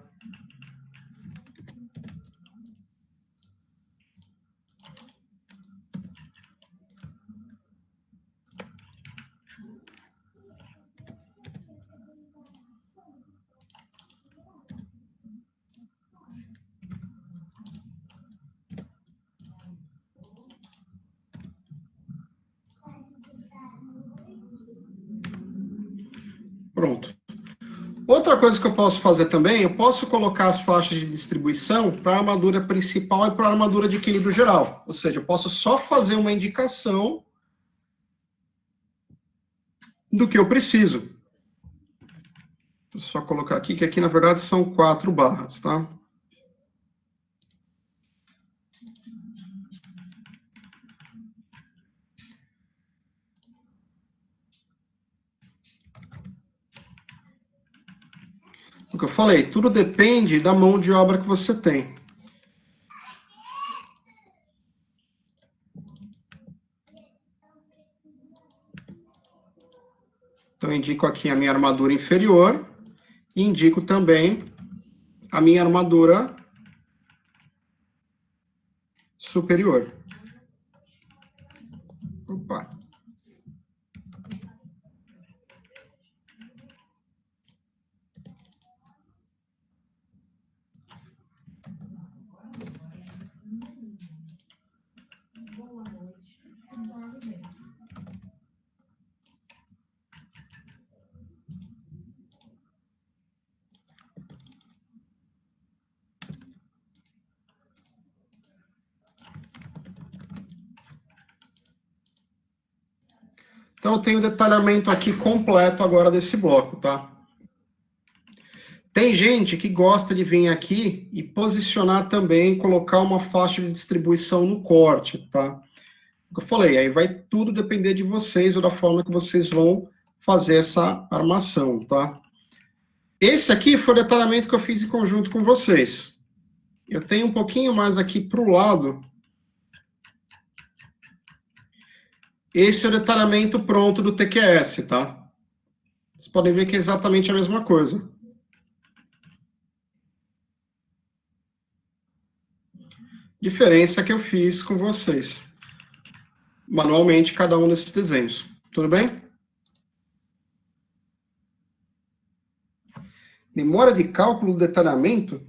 Speaker 1: Pronto. Outra coisa que eu posso fazer também, eu posso colocar as faixas de distribuição para a armadura principal e para a armadura de equilíbrio geral. Ou seja, eu posso só fazer uma indicação do que eu preciso. Vou só colocar aqui, que aqui na verdade são 4 barras, tá? O que eu falei, tudo depende da mão de obra que você tem. Então, eu indico aqui a minha armadura inferior e indico também a minha armadura superior. Opa. Então, eu tenho o detalhamento aqui completo agora desse bloco, tá? Tem gente que gosta de vir aqui e posicionar também, colocar uma faixa de distribuição no corte, tá? O que eu falei, aí vai tudo depender de vocês ou da forma que vocês vão fazer essa armação, tá? Esse aqui foi o detalhamento que eu fiz em conjunto com vocês. Eu tenho um pouquinho mais aqui para o lado. Esse é o detalhamento pronto do TQS, tá? Vocês podem ver que é exatamente a mesma coisa. Diferença que eu fiz com vocês. Manualmente, cada um desses desenhos. Tudo bem? Memória de cálculo, detalhamento?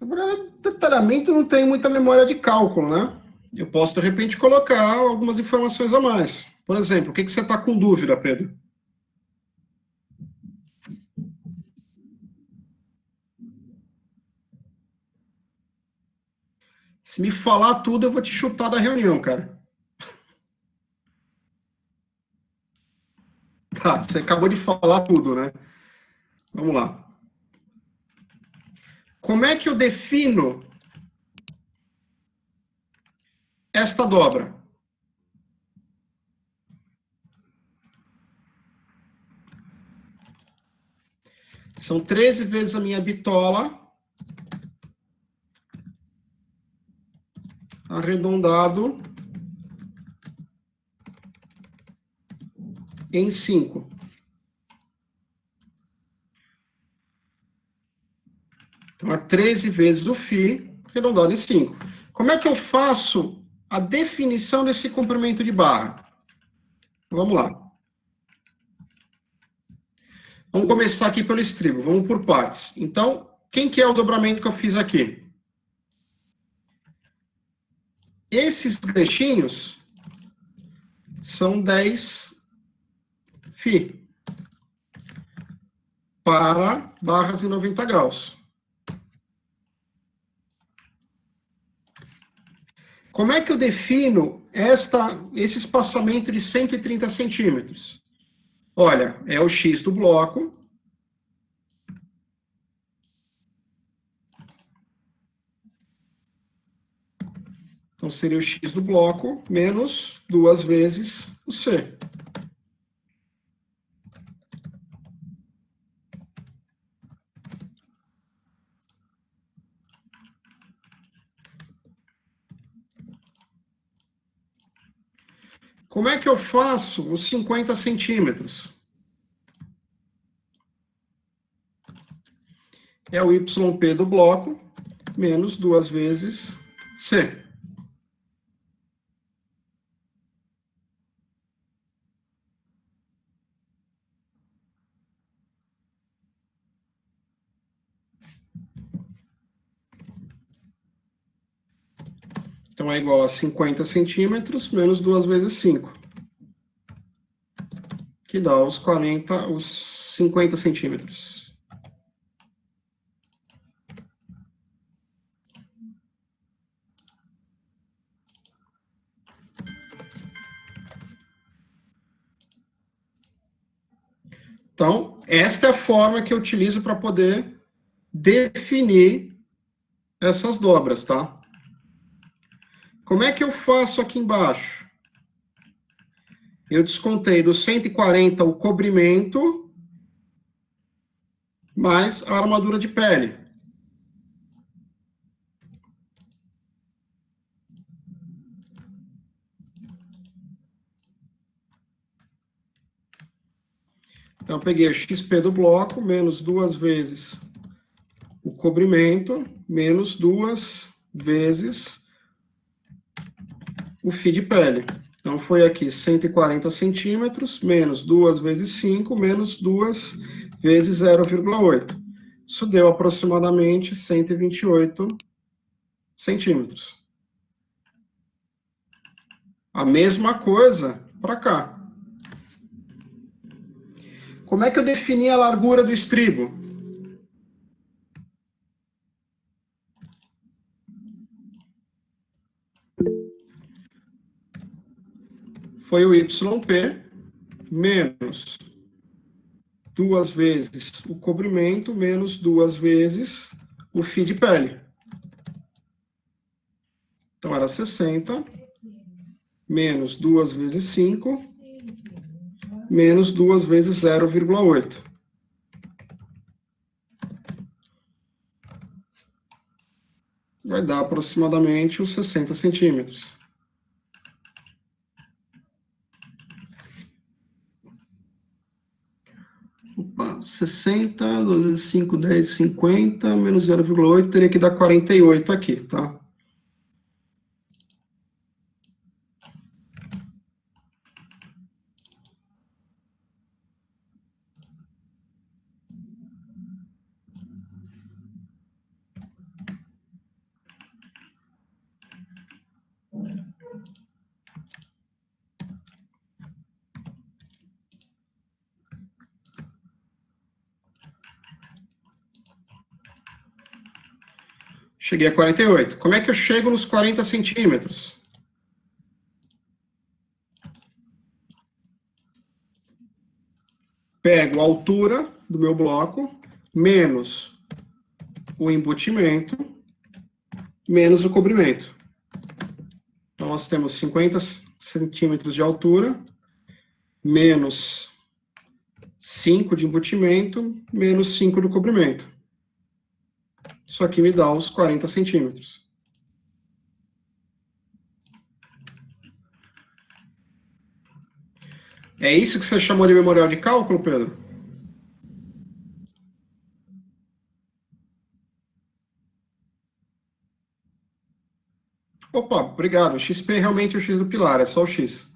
Speaker 1: Na verdade, detalhamento não tem muita memória de cálculo, né? eu posso, de repente, colocar algumas informações a mais. Por exemplo, o que você está com dúvida, Pedro? Se me falar tudo, eu vou te chutar da reunião, cara. Tá, você acabou de falar tudo, né? Vamos lá. Como é que eu defino esta dobra? São 13 vezes a minha bitola, arredondado em 5. Então, é 13 vezes o φ, arredondado em 5. Como é que eu faço a definição desse comprimento de barra? Vamos lá. Vamos começar aqui pelo estribo, vamos por partes. Então, quem que é o dobramento que eu fiz aqui? Esses ganchinhos são 10 φ para barras em 90 graus. Como é que eu defino esse espaçamento de 130 centímetros? Olha, é o X do bloco. Então, seria o X do bloco menos 2 vezes o C. Como é que eu faço os 50 centímetros? É o YP do bloco menos 2 vezes C. Então, é igual a 50 centímetros menos 2 vezes 5. Que dá os 50 centímetros. Então, esta é a forma que eu utilizo para poder definir essas dobras, tá? Como é que eu faço aqui embaixo? Eu descontei do 140 o cobrimento mais a armadura de pele. Então, eu peguei o XP do bloco, menos 2 vezes o cobrimento, menos 2 vezes o fio de pele. Então, foi aqui 140 centímetros, menos 2 vezes 5, menos 2 vezes 0,8. Isso deu aproximadamente 128 centímetros. A mesma coisa para cá. Como é que eu defini a largura do estribo? Foi o YP menos 2 vezes o cobrimento menos 2 vezes o fio de pele. Então, era 60 menos 2 vezes 5 menos 2 vezes 0,8. Vai dar aproximadamente os 60 centímetros. Opa, 60, 2 vezes 5, 10, 50, menos 0,8, teria que dar 48 aqui, tá? Cheguei a 48. Como é que eu chego nos 40 centímetros? Pego a altura do meu bloco, menos o embutimento, menos o cobrimento. Então, nós temos 50 centímetros de altura, menos 5 de embutimento, menos 5 do cobrimento. Isso aqui me dá os 40 centímetros. É isso que você chamou de memorial de cálculo, Pedro? Opa, obrigado. O XP realmente é o X do pilar, é só o X.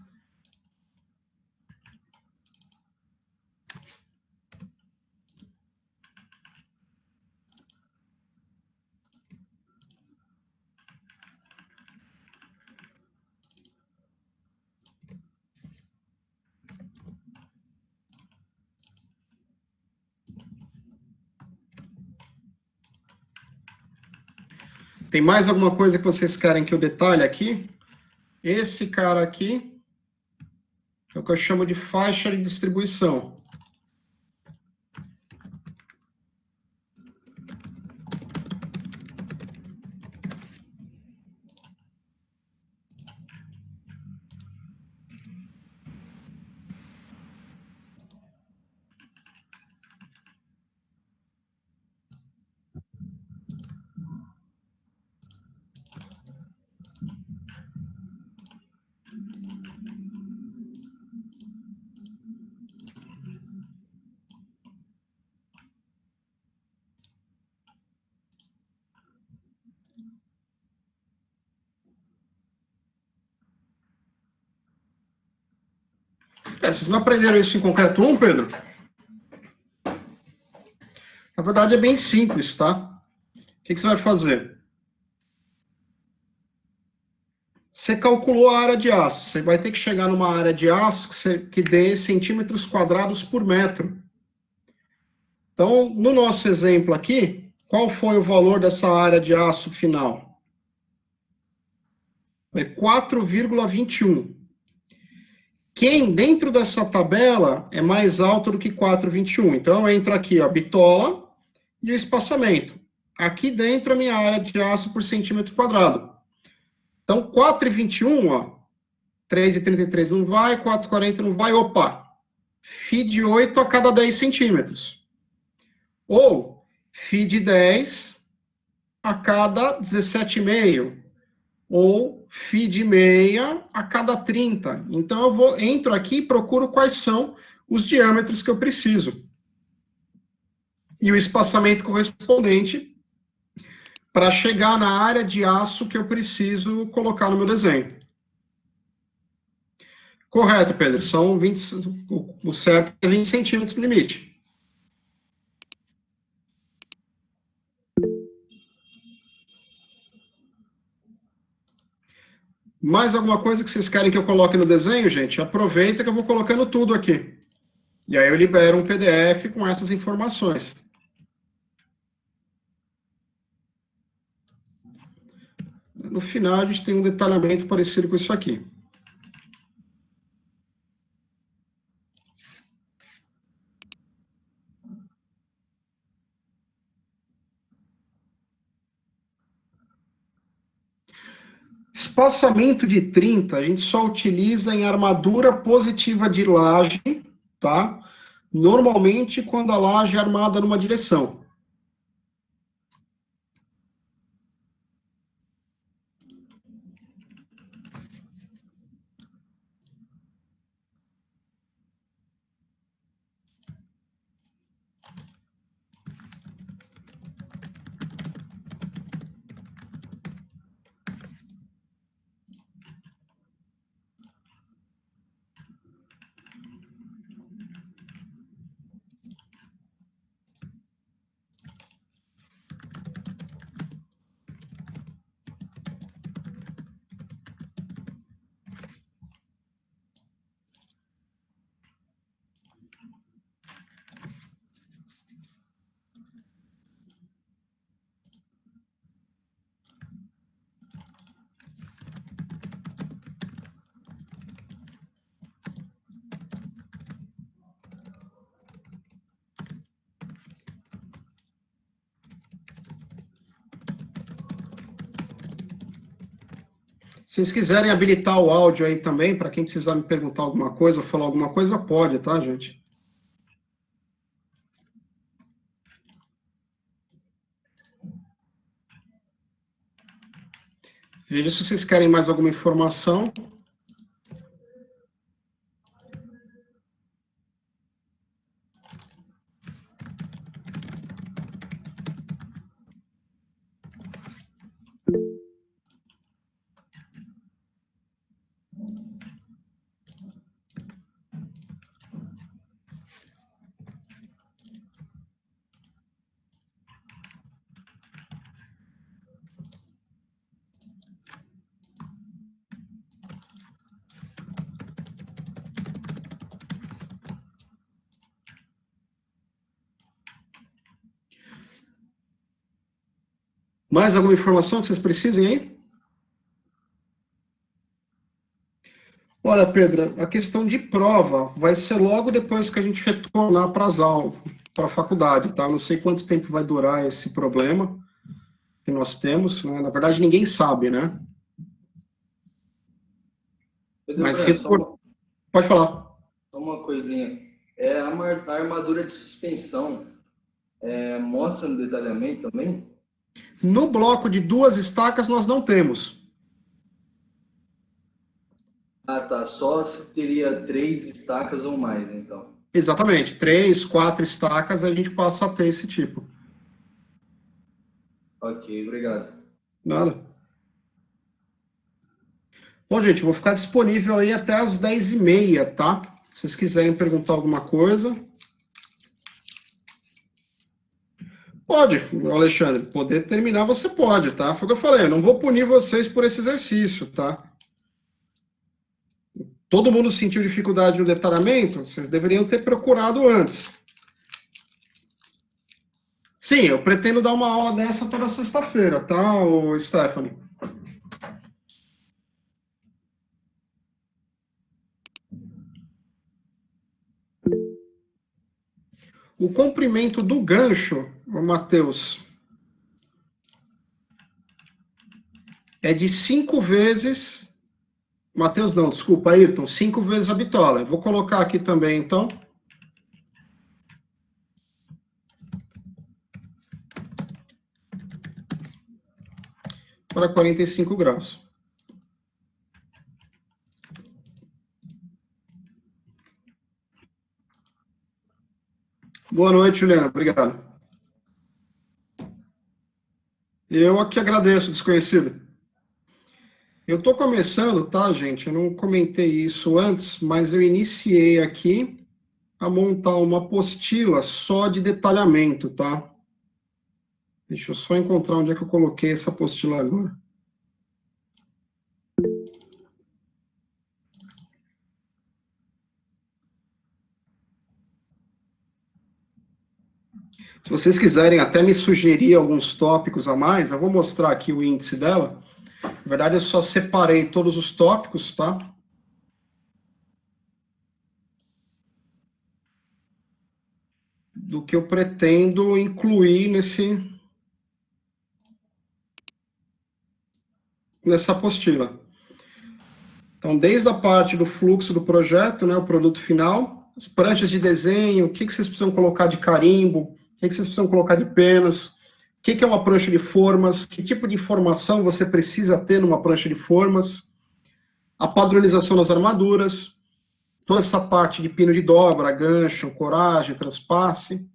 Speaker 1: Tem mais alguma coisa que vocês querem que eu detalhe aqui? Esse cara aqui é o que eu chamo de faixa de distribuição. Vocês não aprenderam isso em concreto 1, Pedro? Na verdade, é bem simples, tá? O que você vai fazer? Você calculou a área de aço. Você vai ter que chegar numa área de aço que dê centímetros quadrados por metro. Então, no nosso exemplo aqui, qual foi o valor dessa área de aço final? É 4,21. Quem dentro dessa tabela é mais alto do que 4,21? Então, eu entro aqui, a bitola e o espaçamento. Aqui dentro a minha área de aço por centímetro quadrado. Então, 4,21, ó, 3,33 não vai, 4,40 não vai, opa, FI de 8 a cada 10 centímetros. Ou FI de 10 a cada 17,5. Ou FI de meia a cada 30. Então, entro aqui e procuro quais são os diâmetros que eu preciso. E o espaçamento correspondente para chegar na área de aço que eu preciso colocar no meu desenho. Correto, Pedro. São 20, o certo é 20 centímetros no limite. Mais alguma coisa que vocês querem que eu coloque no desenho, gente? Aproveita que eu vou colocando tudo aqui. E aí eu libero um PDF com essas informações. No final, a gente tem um detalhamento parecido com isso aqui. Espaçamento de 30, a gente só utiliza em armadura positiva de laje, tá? Normalmente, quando a laje é armada numa direção. Se vocês quiserem habilitar o áudio aí também, para quem precisar me perguntar alguma coisa, falar alguma coisa, pode, tá, gente? Veja se vocês querem mais alguma informação. Mais alguma informação que vocês precisem aí? Olha, Pedro, a questão de prova vai ser logo depois que a gente retornar para as aulas, para a faculdade, tá? Não sei quanto tempo vai durar esse problema que nós temos, né? Na verdade, ninguém sabe, né? Mas pode falar.
Speaker 2: Só uma coisinha. A armadura de suspensão mostra no detalhamento também?
Speaker 1: No bloco de 2 estacas, nós não temos.
Speaker 2: Ah, tá. Só se teria 3 estacas ou mais, então.
Speaker 1: Exatamente. 3, 4 estacas, a gente passa a ter esse tipo.
Speaker 2: Ok, obrigado.
Speaker 1: Nada. Bom, gente, eu vou ficar disponível aí até as 10h30, tá? Se vocês quiserem perguntar alguma coisa. Pode, Alexandre, poder terminar você pode, tá? Foi o que eu falei, eu não vou punir vocês por esse exercício, tá? Todo mundo sentiu dificuldade no detalhamento? Vocês deveriam ter procurado antes. Sim, eu pretendo dar uma aula dessa toda sexta-feira, tá, Stephanie? O comprimento do gancho, Matheus, é de 5 vezes... Matheus não, desculpa, Ayrton, 5 vezes a bitola. Eu vou colocar aqui também, então. Para 45 graus. Boa noite, Juliana. Obrigado. Eu aqui agradeço, desconhecido. Eu estou começando, tá, gente? Eu não comentei isso antes, mas eu iniciei aqui a montar uma apostila só de detalhamento, tá? Deixa eu só encontrar onde é que eu coloquei essa apostila agora. Se vocês quiserem até me sugerir alguns tópicos a mais, eu vou mostrar aqui o índice dela. Na verdade, eu só separei todos os tópicos, tá? Do que eu pretendo incluir nessa apostila. Então, desde a parte do fluxo do projeto, né, o produto final, as pranchas de desenho, o que vocês precisam colocar de carimbo, o que vocês precisam colocar de penas, o que é uma prancha de formas, que tipo de informação você precisa ter numa prancha de formas, a padronização das armaduras, toda essa parte de pino de dobra, gancho, coragem, transpasse,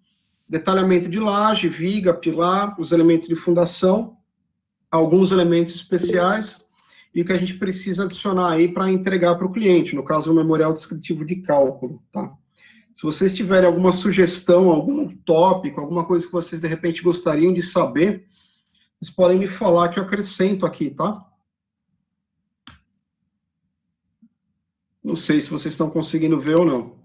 Speaker 1: detalhamento de laje, viga, pilar, os elementos de fundação, alguns elementos especiais, e o que a gente precisa adicionar aí para entregar para o cliente, no caso, o memorial descritivo de cálculo, tá? Se vocês tiverem alguma sugestão, algum tópico, alguma coisa que vocês, de repente, gostariam de saber, vocês podem me falar que eu acrescento aqui, tá? Não sei se vocês estão conseguindo ver ou não.